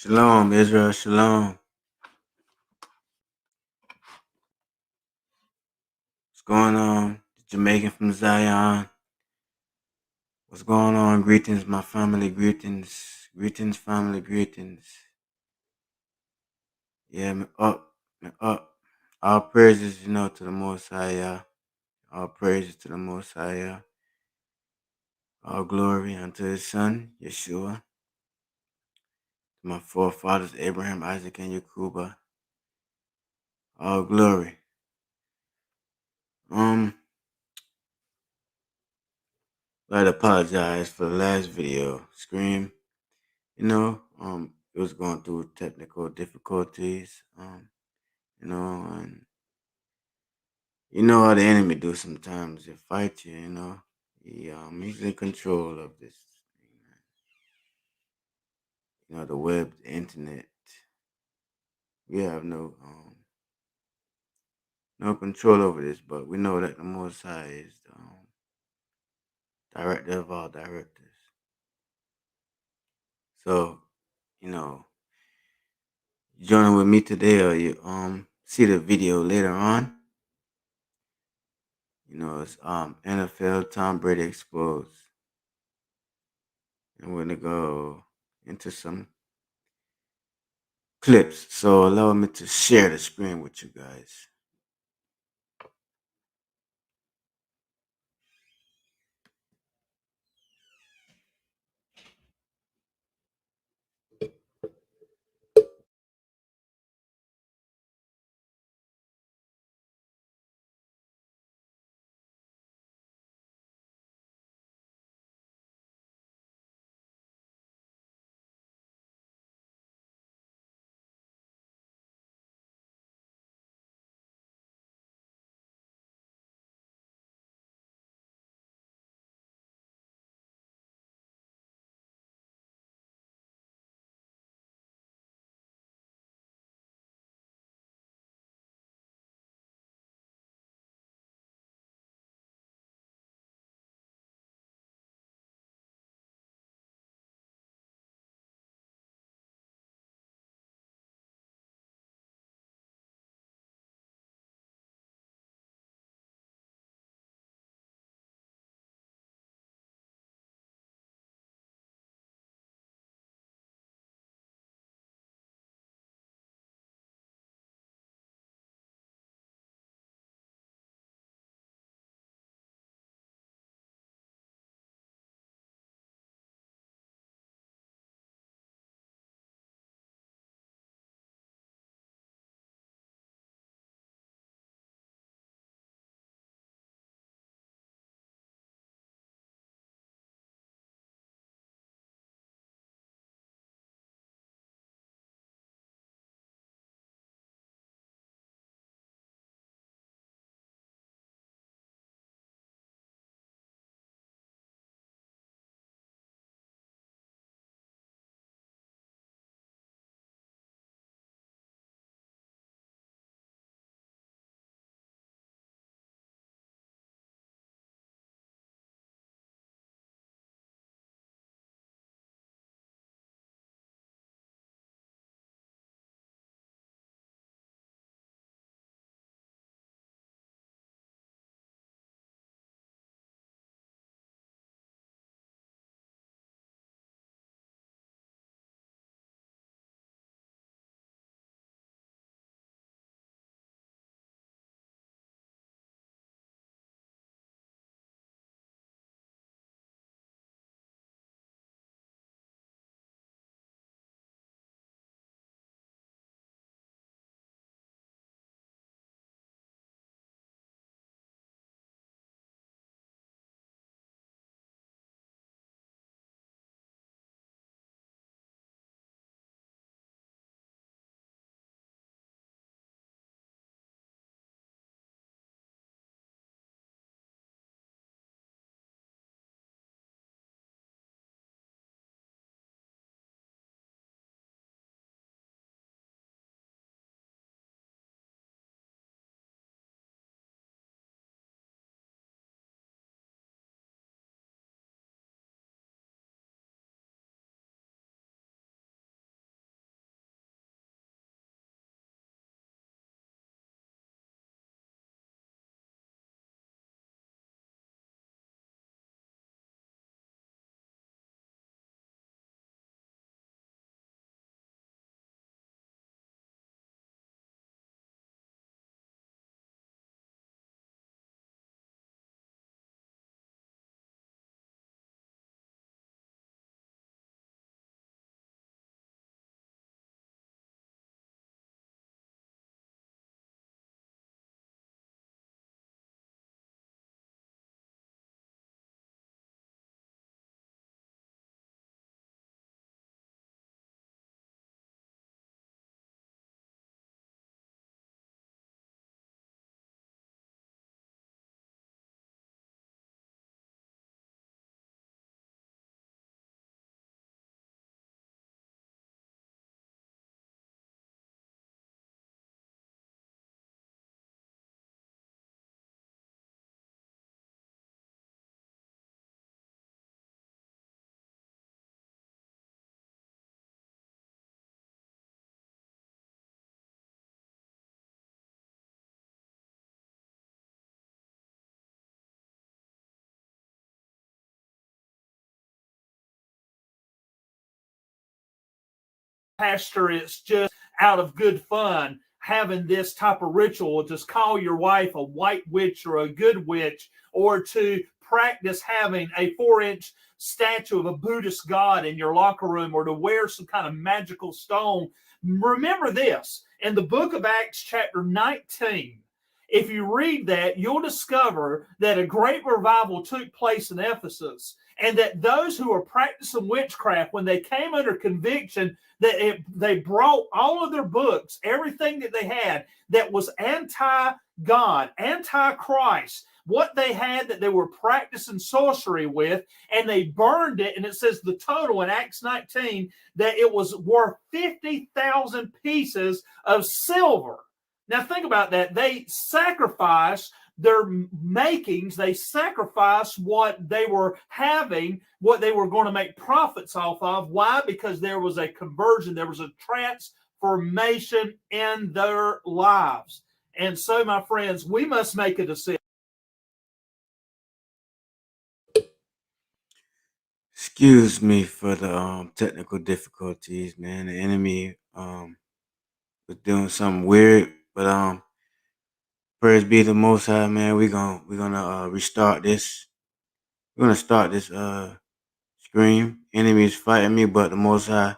Shalom, Israel, shalom. What's going on? Jamaican from Zion. What's going on? Greetings, my family, greetings. Greetings, family, greetings. Yeah, me up. All praises, to the Most High, Yah. All praises to the Most High, Yah. All glory unto His Son, Yeshua. To my forefathers, Abraham, Isaac, and Yakuba. All glory. I'd apologize for the last video. Scream. It was going through technical difficulties, and you know how the enemy do sometimes. They fight you, he's in control of this, the web, the internet. We have no control over this, but we know that the Most High is the director of all directors. So, joining with me today, or you see the video later on. It's NFL Tom Brady exposed. And we're gonna go into some clips. So allow me to share the screen with you guys. Pastor, it's just out of good fun having this type of ritual, just call your wife a white witch or a good witch, or to practice having a 4-inch statue of a Buddhist god in your locker room, or to wear some kind of magical stone. Remember this, in the book of Acts, chapter 19, if you read that, you'll discover that a great revival took place in Ephesus, and that those who were practicing witchcraft, when they came under conviction, they brought all of their books, everything that they had that was anti-God, anti-Christ, what they had that they were practicing sorcery with, and they burned it. And it says the total in Acts 19 that it was worth 50,000 pieces of silver. Now think about that. They sacrificed their makings, they sacrificed what they were having, what they were going to make profits off of. Why? Because there was a conversion, there was a transformation in their lives. And so, my friends, we must make a decision. Excuse me for the technical difficulties, man. The enemy was doing something weird, but praise be the Most High, man. We're gonna restart this. We're gonna start this scream. Enemy is fighting me, but the Most High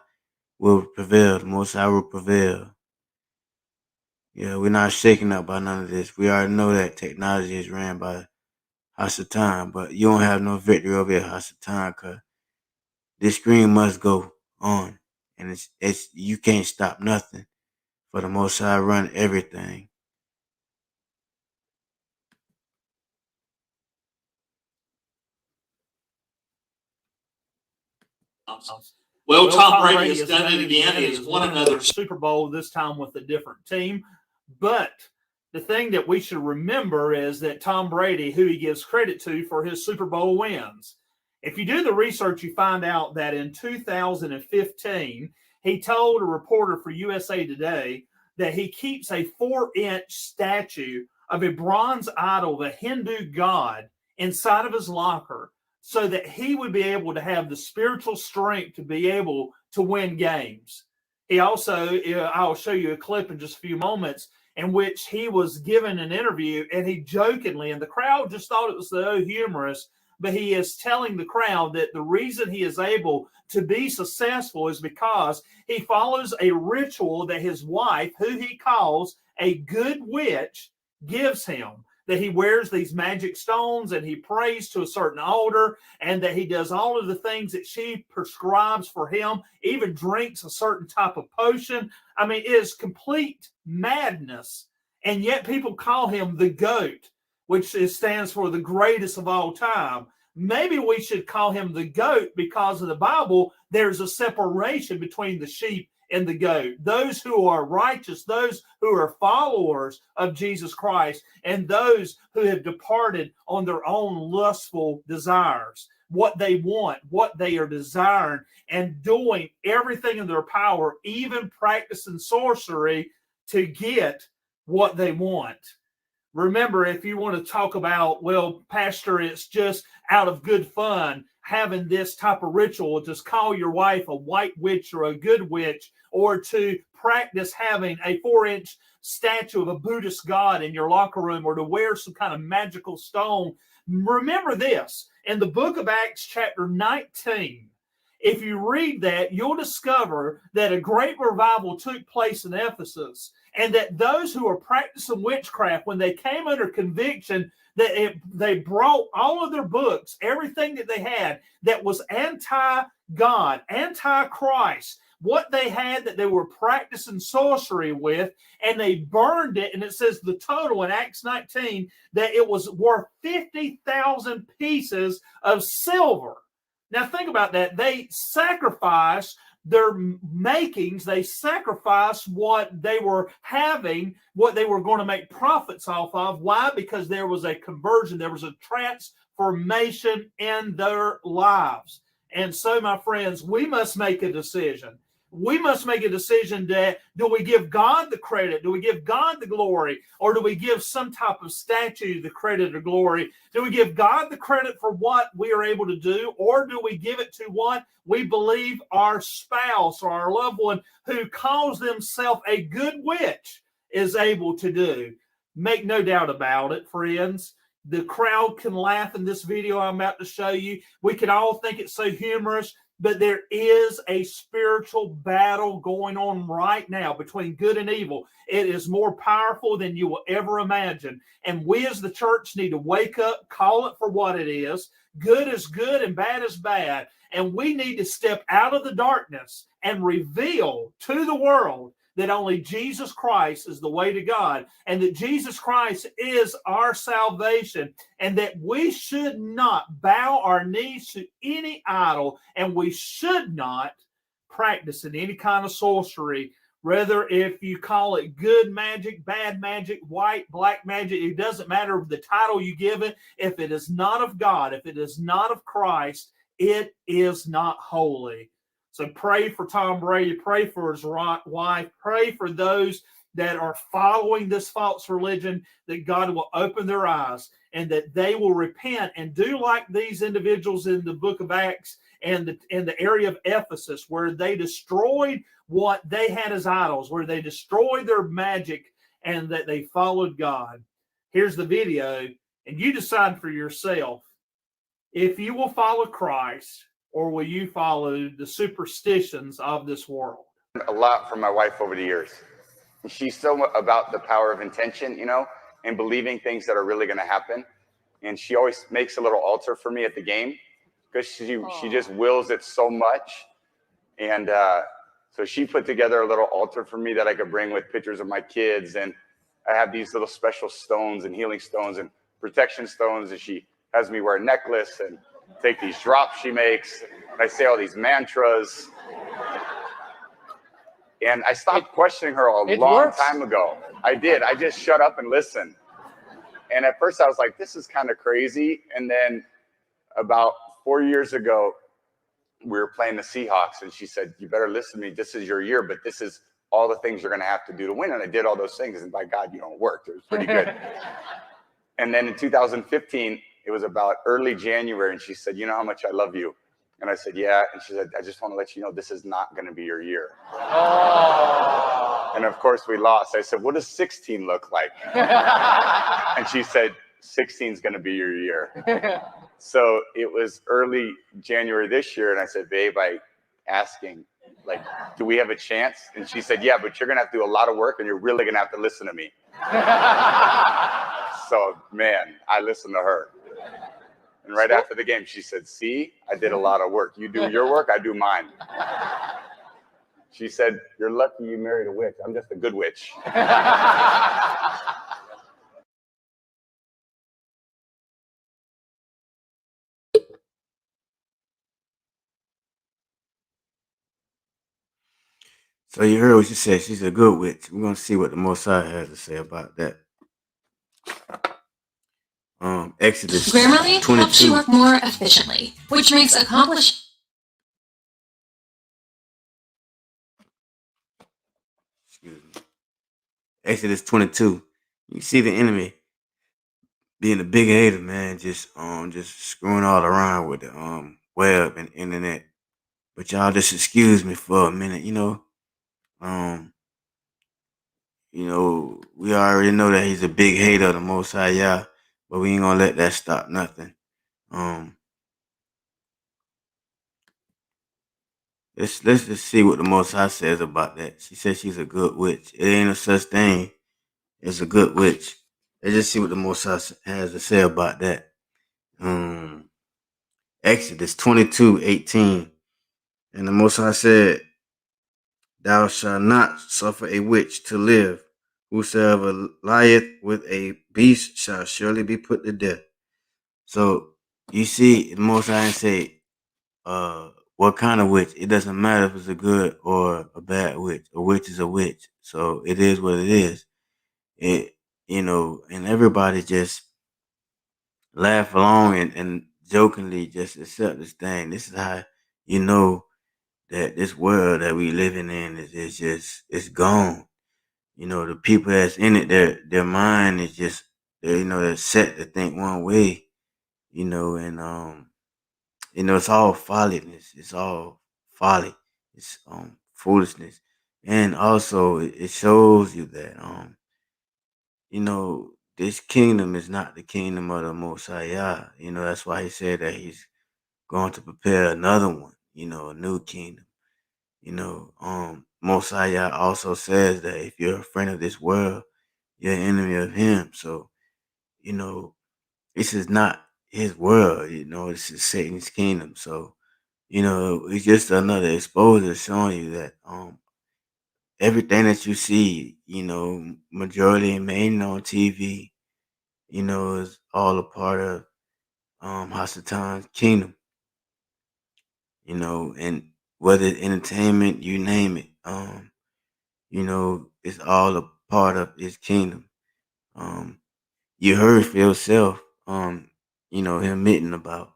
will prevail. The Most High will prevail. Yeah, we're not shaken up by none of this. We already know that technology is ran by Hasatan, but you don't have no victory over here, Hasatan, cause this screen must go on, and it's you can't stop nothing. For the Most High run everything. Well, Tom Brady has done it again. He has won another Super Bowl, this time with a different team. But the thing that we should remember is that Tom Brady, who he gives credit to for his Super Bowl wins, if you do the research, you find out that in 2015, he told a reporter for USA Today that he keeps a 4-inch statue of a bronze idol of a Hindu god inside of his locker, so that he would be able to have the spiritual strength to be able to win games. He also, I'll show you a clip in just a few moments, in which he was given an interview, and he jokingly, and the crowd just thought it was so humorous, but he is telling the crowd that the reason he is able to be successful is because he follows a ritual that his wife, who he calls a good witch, gives him. That he wears these magic stones, and he prays to a certain altar, and that he does all of the things that she prescribes for him, even drinks a certain type of potion. I mean, it is complete madness. And yet people call him the GOAT, which stands for the greatest of all time. Maybe we should call him the GOAT because of the Bible. There's a separation between the sheep and the goat, those who are righteous, those who are followers of Jesus Christ, and those who have departed on their own lustful desires, what they want, what they are desiring, and doing everything in their power, even practicing sorcery to get what they want. Remember, if you want to talk about, well, Pastor, it's just out of good fun having this type of ritual, just call your wife a white witch or a good witch, or to practice having a 4-inch statue of a Buddhist god in your locker room, or to wear some kind of magical stone. Remember this, in the book of Acts, chapter 19, if you read that, you'll discover that a great revival took place in Ephesus, and that those who were practicing witchcraft, when they came under conviction, that they brought all of their books, everything that they had that was anti-God, anti-Christ, what they had that they were practicing sorcery with, and they burned it. And it says the total in Acts 19 that it was worth 50,000 pieces of silver. Now think about that. They sacrificed their makings, they sacrificed what they were having, what they were going to make profits off of. Why? Because there was a conversion, there was a transformation in their lives. And so, my friends, we must make a decision. we must make a decision that do we give God the credit? Do we give God the glory? Or do we give some type of statue the credit or glory? Do we give God the credit for what we are able to do? Or do we give it to what we believe our spouse or our loved one who calls themselves a good witch is able to do? Make no doubt about it, friends. The crowd can laugh in this video I'm about to show you. We can all think it's so humorous, but there is a spiritual battle going on right now between good and evil. It is more powerful than you will ever imagine. And we as the church need to wake up, call it for what it is. Good is good and bad is bad. And we need to step out of the darkness and reveal to the world that only Jesus Christ is the way to God, and that Jesus Christ is our salvation, and that we should not bow our knees to any idol, and we should not practice in any kind of sorcery. Rather, if you call it good magic, bad magic, white, black magic, it doesn't matter the title you give it. If it is not of God, if it is not of Christ, it is not holy. So pray for Tom Brady, pray for his wife, pray for those that are following this false religion, that God will open their eyes and that they will repent and do like these individuals in the book of Acts and in the area of Ephesus, where they destroyed what they had as idols, where they destroyed their magic and that they followed God. Here's the video, and you decide for yourself if you will follow Christ or will you follow the superstitions of this world? A lot from my wife over the years. She's so about the power of intention, and believing things that are really going to happen. And she always makes a little altar for me at the game because she just wills it so much. And so she put together a little altar for me that I could bring with pictures of my kids. And I have these little special stones and healing stones and protection stones. And she has me wear a necklace and take these drops she makes. And I say all these mantras. And I stopped questioning her a long time ago. I did. I just shut up and listened. And at first I was like, this is kind of crazy. And then about 4 years ago, we were playing the Seahawks. And she said, you better listen to me. This is your year, but this is all the things you're going to have to do to win. And I did all those things. And by God, it worked. It was pretty good. And then in 2015, it was about early January. And she said, you know how much I love you? And I said, yeah. And she said, I just want to let you know this is not going to be your year. Oh. And of course we lost. I said, what does 16 look like? And she said, 16 is going to be your year. So it was early January this year. And I said, babe, I asking, do we have a chance? And she said, yeah, but you're going to have to do a lot of work and you're really going to have to listen to me. So, man, I listened to her. And right after the game, she said, see, I did a lot of work. You do your work, I do mine. She said, you're lucky you married a witch. I'm just a good witch. So you heard what she said. She's a good witch. We're going to see what the Most High has to say about that. Exodus Grammarly 22. helps you work more efficiently, which makes accomplishing. Excuse me. Exodus 22. You see the enemy being a big hater, man, just screwing all around with the web and internet. But y'all just excuse me for a minute, we already know that he's a big hater of the Most High, yeah, but we ain't gonna let that stop nothing. Let's just see what the Most High says about that. She says she's a good witch. It ain't a such thing as a good witch. Let's just see what the Most High has to say about that. Exodus 22:18. And the Most High said, thou shalt not suffer a witch to live. Whosoever lieth with a beast shall surely be put to death. So you see, the Most High say, what kind of witch? It doesn't matter if it's a good or a bad witch. A witch is a witch. So it is what it is. And everybody just laugh along and jokingly just accept this thing. This is how you know that this world that we living in is just it's gone. The people that's in it, their mind is just they're set to think one way. And it's all folliness. It's all folly. It's foolishness. And also it shows you that this kingdom is not the kingdom of the Most High. That's why he said that he's going to prepare another one, a new kingdom. Most High also says that if you're a friend of this world, you're an enemy of him. So, you know, this is not his world, this is Satan's kingdom. So, it's just another exposure showing you that everything that you see, majority and mainly on TV, is all a part of Hasatan's kingdom, and whether it's entertainment, you name it, it's all a part of his kingdom. Um, you heard for yourself, him admitting about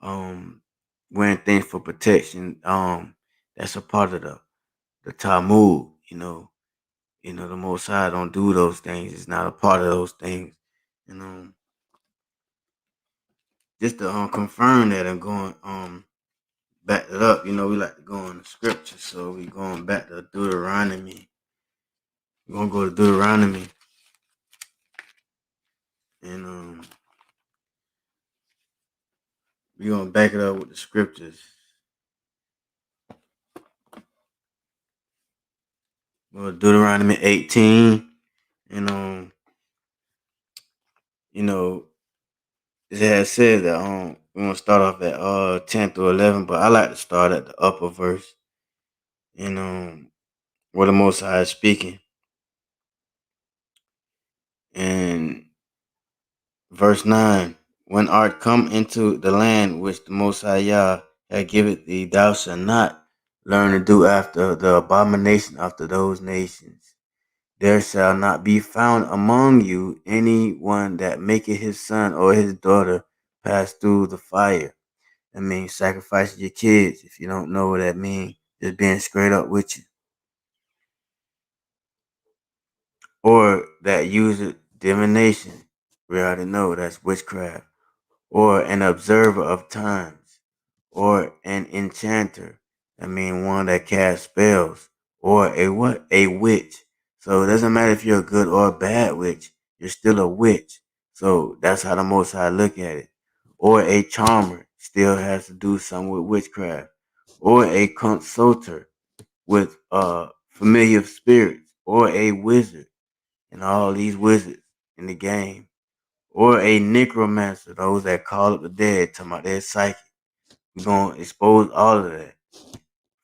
um wearing things for protection. That's a part of the Talmud, the Most High don't do those things. It's not a part of those things. And just to confirm that and going back it up, we like to go in the scripture. So we going back to Deuteronomy. We're gonna go to Deuteronomy and we're gonna back it up with the scriptures. Well, Deuteronomy 18, and it has said that we're gonna start off at 10 through 11, but I like to start at the upper verse, and where the Most High is speaking. And verse 9, when art come into the land which the Most High Yah hath given thee, thou shalt not learn to do after the abomination after those nations. There shall not be found among you any one that maketh his son or his daughter pass through the fire. That means sacrificing your kids. If you don't know what that means, just being straight up with you. Or that useth divination. We already know that's witchcraft. Or an observer of times. Or an enchanter. I mean one that casts spells. Or a what? A witch. So it doesn't matter if you're a good or a bad witch. You're still a witch. So that's how the Most High look at it. Or a charmer. Still has to do something with witchcraft. Or a consulter with familiar spirits. Or a wizard. And all these wizards in the game. Or a necromancer. Those that call up the dead. Talking about their psychic. We're going to expose all of that.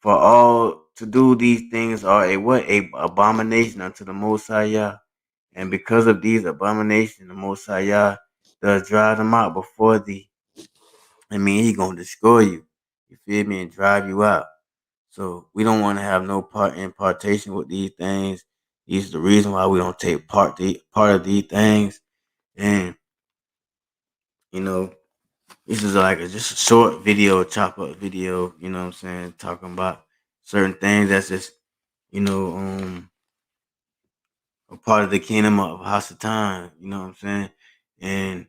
For all to do these things are a what? A abomination unto the Most High Yah. And because of these abominations, the Most High Yah does drive them out before thee. I mean, he going to destroy you. You feel me? And drive you out. So we don't want to have no impartation with these things. These are the reason why we don't take part of these things. And, this is like just a short video, chop up video, you know what I'm saying, talking about certain things that's just, a part of the kingdom of Hasatan, you know what I'm saying? And,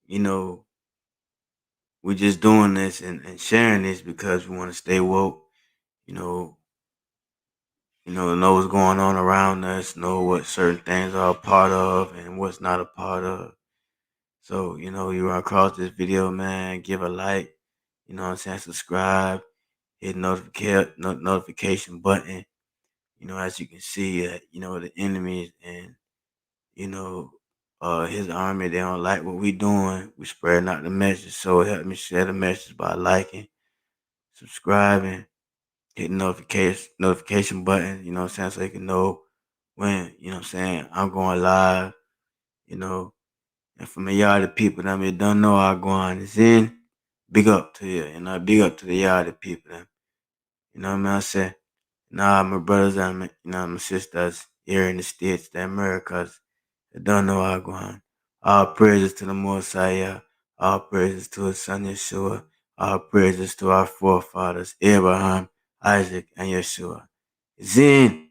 you know, we're just doing this and sharing this because we want to stay woke, you know, know what's going on around us, know what certain things are a part of and what's not a part of. So, you run across this video, man, give a like, you know what I'm saying, subscribe, hit notification button. As you can see, the enemies and, his army, they don't like what we doing. We spreading out the message. So help me share the message by liking, subscribing, hit notification button, you know what I'm saying, so you can know when, I'm going live, you know. And for me, y'all, the people that me don't know how going is in, big up to you, big up to the y'all, the people, them. You know what I say? Nah, my brothers and my sisters here in the States, the Americas, they don't know how going. All praises to the Most High, all praises to his son Yeshua, All praises to our forefathers, Abraham, Isaac, and Yeshua. Zin.